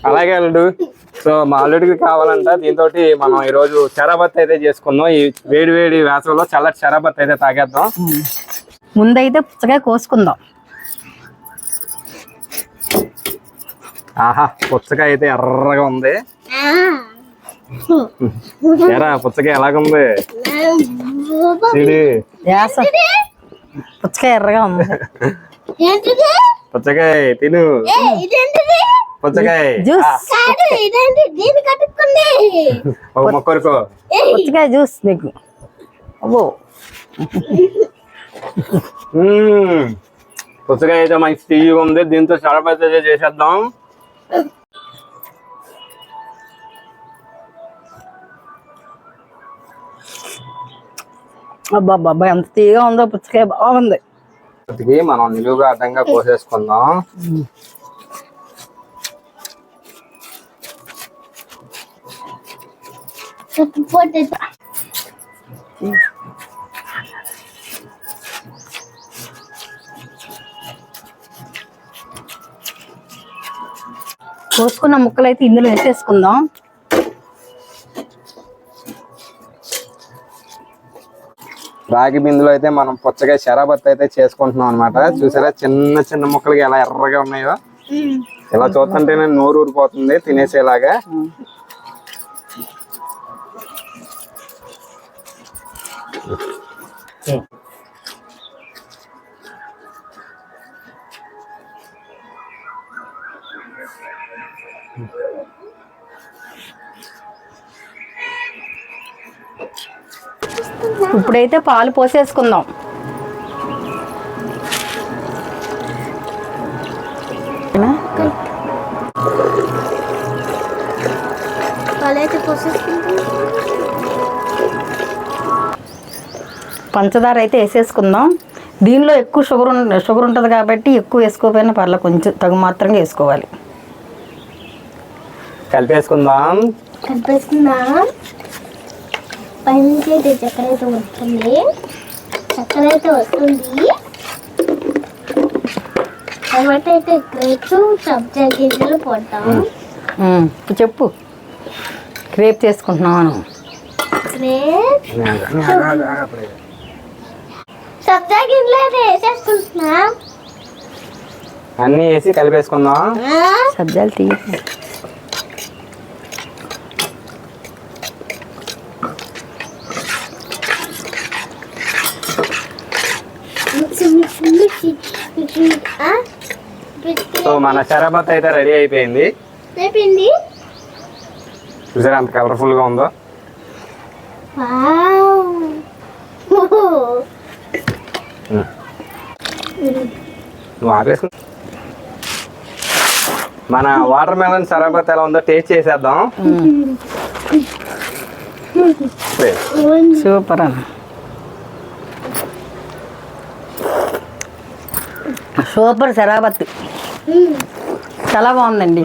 అలాగే అల్లుడు. సో మా అల్లుడికి కావాలంట దీంతో మనం ఈరోజు షరాబత్ అయితే చేసుకుందాం. ఈ వేడి వేడి వేసవిలో చల్లటి షరాబత్ అయితే తాగేద్దాం. ముందైతే పుచ్చకాయ కోసుకుందాం. ఆహా, పుచ్చకాయ అయితే ఎర్రగా ఉంది. ఎరా పుచ్చకాయ ఎలాగుంది? పుచ్చకాయ ఎర్రగా ఉంది. పుచ్చకాయ తిను. పుచ్చకాయ ఒక మొక్కరుకో. పుచ్చకాయ జ్యూస్ నీకు. అబ్బో, పుచ్చకాయ అయితే మంచి తీయగా ఉంది. దీంతో షరబత్ అయితే చేసేద్దాం. అబ్బా బాబా ఎంత తీయగా ఉందో పుచ్చకాయ, బాగుంది. మనం నిలువుగా అడ్డంగా కోసేసుకుందాం. కోసుకున్న ముక్కలు అయితే ఇందులో వేసేసుకుందాం. రాగి బిందులో అయితే మనం పుచ్చకాయ షరాబత్ అయితే చేసుకుంటున్నాం అనమాట. చూసారా చిన్న చిన్న ముక్కలకి ఎలా ఎర్రగా ఉన్నాయో. ఇలా చూస్తుంటేనే నోరు ఊరిపోతుంది తినేసేలాగా. ఇప్పుడైతే పాలు పోసేసుకుందాం. పంచదార అయితే వేసేసుకుందాం. దీనిలో ఎక్కువ షుగర్ ఉంటుంది కాబట్టి ఎక్కువ వేసుకోకపోయినా పర్లేదు, కొంచెం తగు మాత్రంగా వేసుకోవాలి. కలిపేసుకుందాం. పైనుంచి అయితే చక్కెర అయితే వస్తుంది. చక్కెర అయితే వస్తుంది. తర్వాత అయితే గ్రేప్స్, సబ్జా గింజలు పోతాం. చెప్పు, క్రేప్ చేసుకుంటున్నాను. సబ్జా గింజలు అయితే వేసేసుకుంటున్నా. అన్ని వేసి కలిపేసుకుందాం. సబ్జాలు తీయ సో మన షరాబత్ అయితే రెడీ అయిపోయింది. చూసారా అంత కలర్ఫుల్ గా ఉందో. నువ్వు ఆపేసుకు. మన వాటర్ మెలన్ షరాబత్ ఎలా ఉందో టేస్ట్ చేసేద్దాం. సూపర్ అన్న, సూపర్ షరాబత్, చాలా బాగుందండి.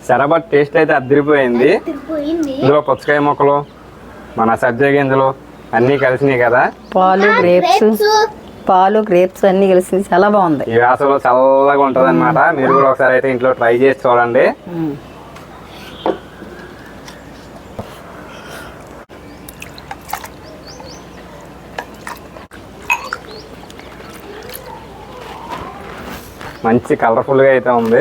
షరాబత్ టేస్ట్ అయితే అదిరిపోయింది. ఇందులో పుచ్చకాయ ముక్కలు, మన సబ్జా గింజలు అన్నీ కలిసినాయి కదా. పాలు గ్రేప్స్ అన్ని కలిసి చాలా బాగుంది. ఈ వేసవిలో చల్లగా ఉంటది అనమాట. మీరు కూడా ఒకసారి అయితే ఇంట్లో ట్రై చేసి చూడండి. మంచి కలర్ఫుల్ గా అయితే ఉంది.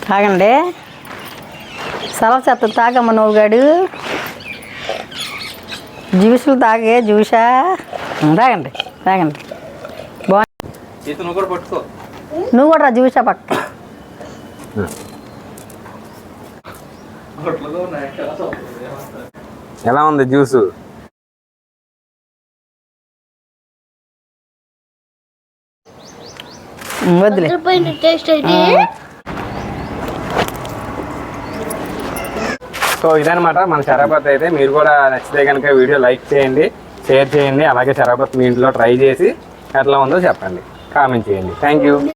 తాగండి, సలవ చెత్త తాగమ్మ. నువ్వు గాడు జ్యూసులు తాగే, జ్యూసా తాగండి తాగండి. బాగుంది. నువ్వు కూడా రా జ్యూసా పక్క. ఎలా ఉంది జ్యూసు? వద్దులే. సో ఇదనమాట మన షరాబత్ అయితే. మీరు కూడా నచ్చితే కనుక వీడియో లైక్ చేయండి, షేర్ చేయండి. అలాగే షరాబత్ మీ ఇంట్లో ట్రై చేసి ఎట్లా ఉందో చెప్పండి, కామెంట్ చేయండి. Thank you.